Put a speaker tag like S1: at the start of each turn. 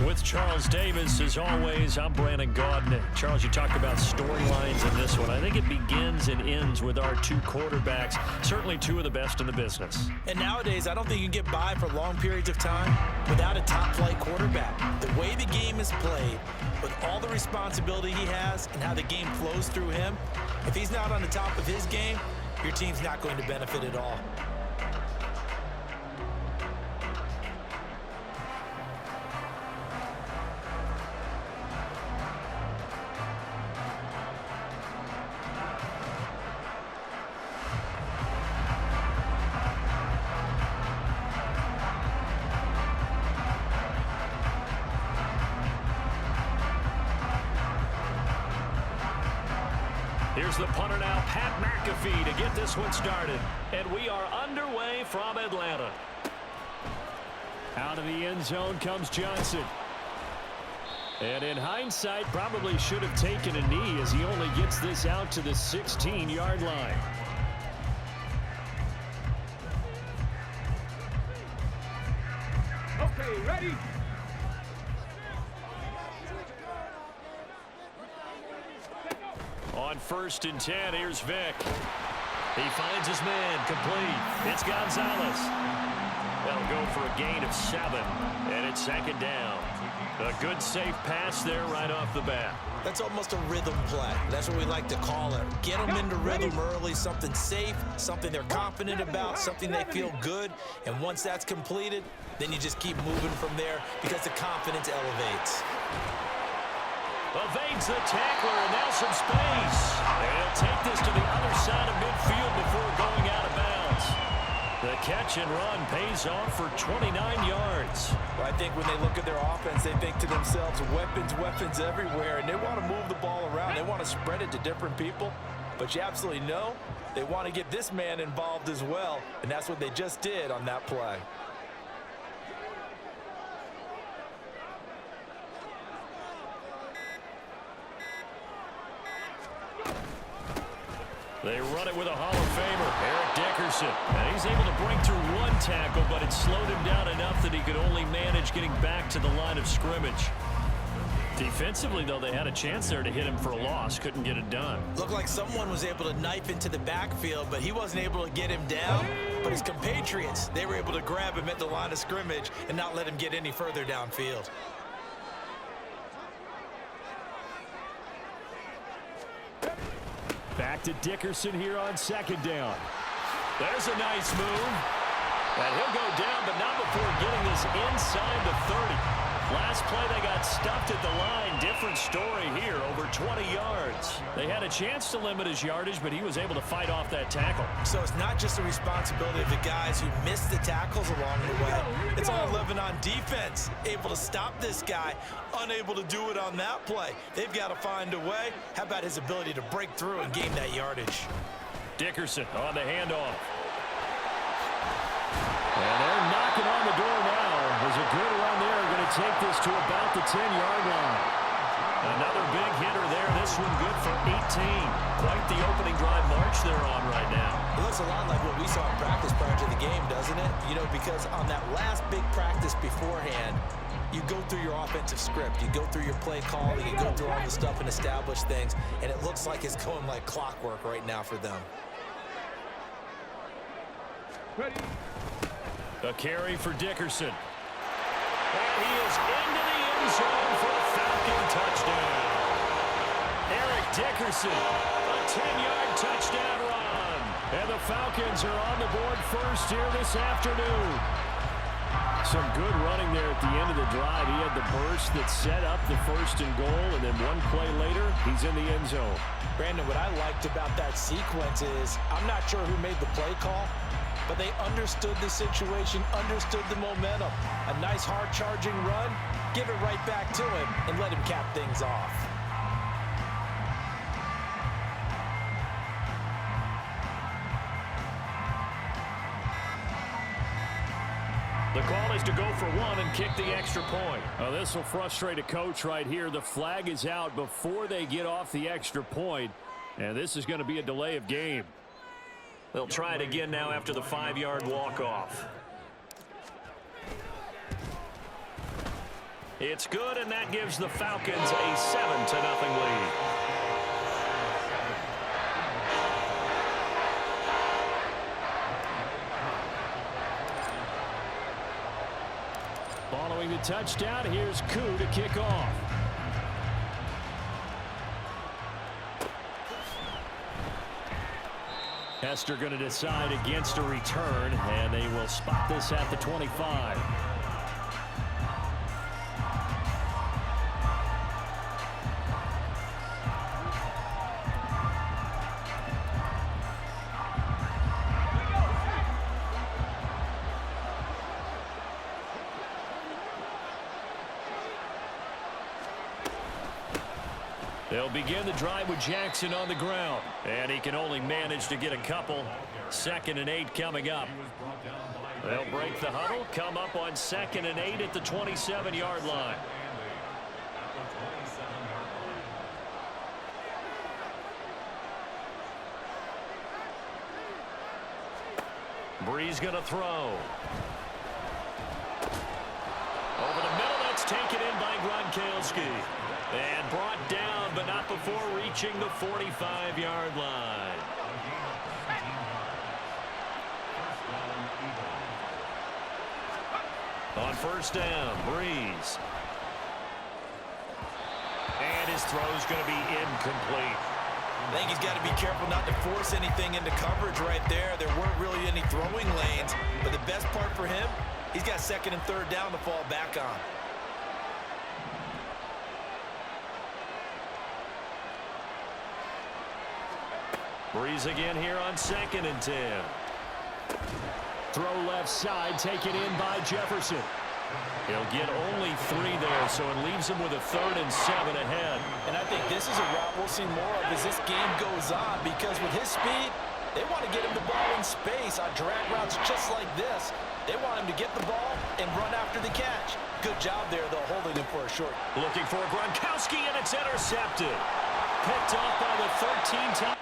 S1: With Charles Davis, as always, I'm Brandon Gaudin. Charles, you talked about storylines in this one. I think it begins and ends with our two quarterbacks, certainly two of the best in the business.
S2: And nowadays, I don't think you can get by for long periods of time without a top-flight quarterback. The way the game is played, with all the responsibility he has and how the game flows through him, if he's not on the top of his game, your team's not going to benefit at all.
S1: Here's the punter now, Pat McAfee, to get this one started. And we are underway from Atlanta. Out of the end zone comes Johnson. And in hindsight, probably should have taken a knee as he only gets this out to the 16-yard line.
S3: Okay, ready?
S1: On 1st and 10, here's Vick. He finds his man, complete. It's Gonzalez. They'll go for a gain of 7, and it's 2nd down. A good, safe pass there right off the bat.
S2: That's almost a rhythm play. That's what we like to call it. Get them into rhythm early, something safe, something they're confident about, something they feel good. And once that's completed, then you just keep moving from there because the confidence elevates.
S1: Evades the tackler, and now some space. And he'll take this to the other side of midfield before going out of bounds. The catch and run pays off for 29 yards.
S2: Well, I think when they look at their offense, they think to themselves, weapons, weapons everywhere, and they want to move the ball around. They want to spread it to different people. But you absolutely know they want to get this man involved as well, and that's what they just did on that play.
S1: They run it with a Hall of Famer, Eric Dickerson. And he's able to break through one tackle, but it slowed him down enough that he could only manage getting back to the line of scrimmage. Defensively, though, they had a chance there to hit him for a loss. Couldn't get it done.
S2: Looked like someone was able to knife into the backfield, but he wasn't able to get him down. But his compatriots, they were able to grab him at the line of scrimmage and not let him get any further downfield.
S1: Back to Dickerson here on 2nd down. There's a nice move. And he'll go down, but not before getting this inside the 30. Last play, they got stuffed at the line. Different story here, over 20 yards. They had a chance to limit his yardage, but he was able to fight off that tackle.
S2: So it's not just the responsibility of the guys who missed the tackles along the way. It's all living on defense. Able to stop this guy, unable to do it on that play. They've got to find a way. How about his ability to break through and gain that yardage?
S1: Dickerson on the handoff. And they're knocking on the door now. There's a good run there. Going to take this to about the 10-yard line. Another big hitter there. This one good for 18. Quite the opening drive march they're on right now.
S2: It looks a lot like what we saw in practice prior to the game, doesn't it? You know, because on that last big practice beforehand, you go through your offensive script. You go through your play calling. You go through all the stuff and establish things. And it looks like it's going like clockwork right now for them.
S3: Ready?
S1: A carry for Dickerson. And he is into the end zone for a Falcon touchdown. Eric Dickerson, a 10-yard touchdown run. And the Falcons are on the board first here this afternoon. Some good running there at the end of the drive. He had the burst that set up the 1st and goal, and then one play later, he's in the end zone.
S2: Brandon, what I liked about that sequence is I'm not sure who made the play call, but they understood the situation, understood the momentum. A nice hard-charging run, give it right back to him, and let him cap things off.
S1: The call is to go for one and kick the extra point. Now, this will frustrate a coach right here. The flag is out before they get off the extra point, and this is going to be a delay of game. They'll try it again now after the 5-yard walk-off. It's good, and that gives the Falcons a 7-0 lead. Following the touchdown, here's Koo to kick off. Hester going to decide against a return, and they will spot this at the 25. They'll begin the drive with Jackson on the ground, and he can only manage to get a couple. 2nd and 8 coming up. They'll break the huddle, come up on 2nd and 8 at the 27-yard line. Breeze going to throw. Over the middle, that's taken in by Gronkowski. And brought down, but not before reaching the 45-yard line. On 1st down, Breeze. And his throw's going to be incomplete.
S2: I think he's got to be careful not to force anything into coverage right there. There weren't really any throwing lanes, but the best part for him, he's got 2nd and 3rd down to fall back on.
S1: Breeze again here on 2nd and 10. Throw left side, taken in by Jefferson. He'll get only 3 there, so it leaves him with a 3rd and 7 ahead.
S2: And I think this is a route we'll see more of as this game goes on, because with his speed, they want to get him the ball in space on drag routes just like this. They want him to get the ball and run after the catch. Good job there, though, holding him for a short.
S1: Looking for Gronkowski, and it's intercepted. Picked off by the 13-time.